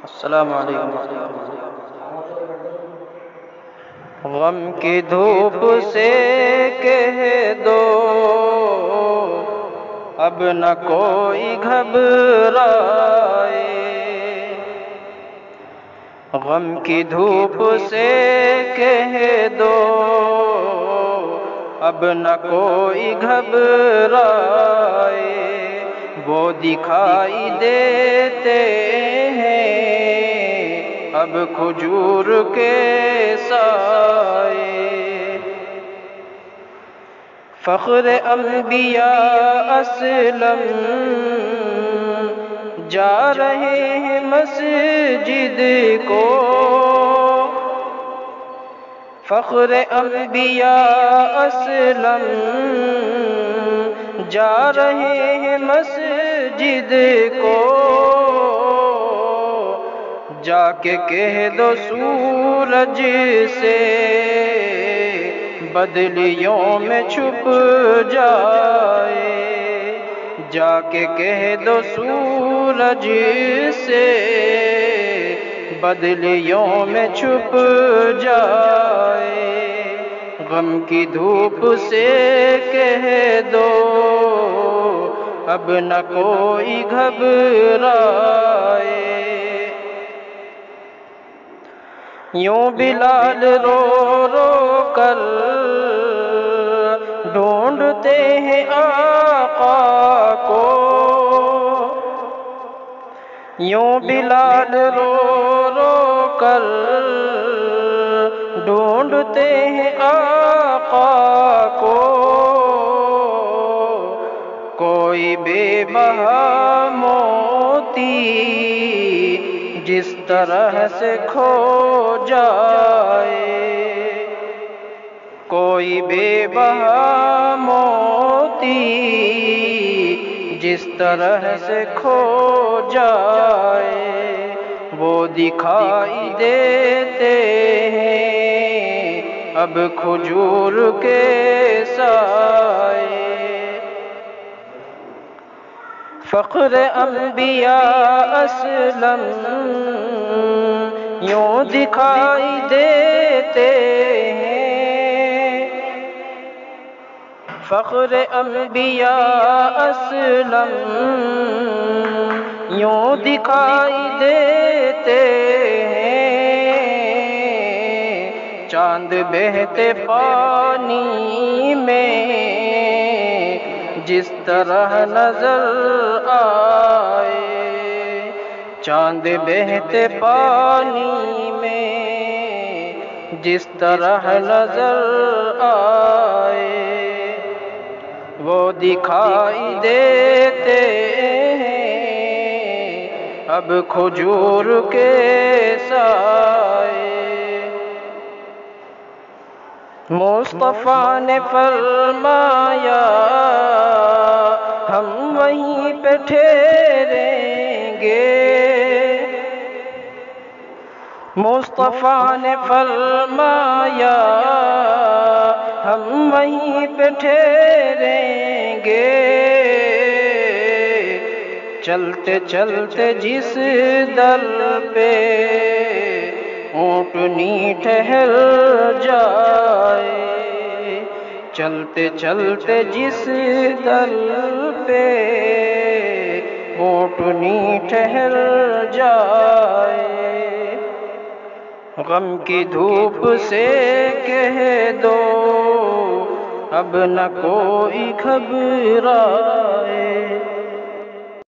السلام علیکم ورحمۃ اللہ۔ غم کی دھوپ سے کہہ دو اب نہ کوئی گھبرائے، غم کی دھوپ سے کہہ دو اب نہ کوئی گھبرائے، وہ دکھائی دیتے ہیں اب کھجور کے سائے۔ فخر انبیاء اسلم جا رہے ہیں مسجد کو، فخر انبیاء اسلم جا رہے ہیں مسجد کو، جا کے کہہ دو سورج سے بدلیوں میں چھپ جائے، جا کے کہہ دو سورج سے بدلیوں میں چھپ جائے، غم کی دھوپ سے کہہ دو اب نہ کوئی گھبرائے۔ یوں بلال رو رو کر ڈھونڈتے ہیں آقا کو، یوں بلال رو رو کر ڈھونڈتے ہیں آقا کو، کوئی بے بہا موتی جس طرح سے کھو جائے، کوئی بے بہا موتی جس طرح سے کھو جائے، وہ دکھائی دیتے ہیں اب کھجور کے سائے۔ فخر انبیاء اسلم یوں دکھائی دیتے ہیں، فخر انبیاء اسلم یوں دکھائی دیتے ہیں، چاند بہتے پانی میں جس طرح نظر آئے، چاند بہتے پانی میں جس طرح نظر آئے، وہ دکھائی دیتے ہیں اب کھجور کے سائے۔ مصطفیٰ نے فرمایا ہم وہیں پہ ٹھہریں گے، مصطفیٰ نے فرمایا ہم وہیں پہ ٹھہریں گے، چلتے چلتے جس در پہ اونٹنی ٹھہر جائے، چلتے چلتے جس در پہ اونٹنی ٹھہر جائے، غم کی دھوپ سے کہہ دو اب نہ کوئی گھبرائے۔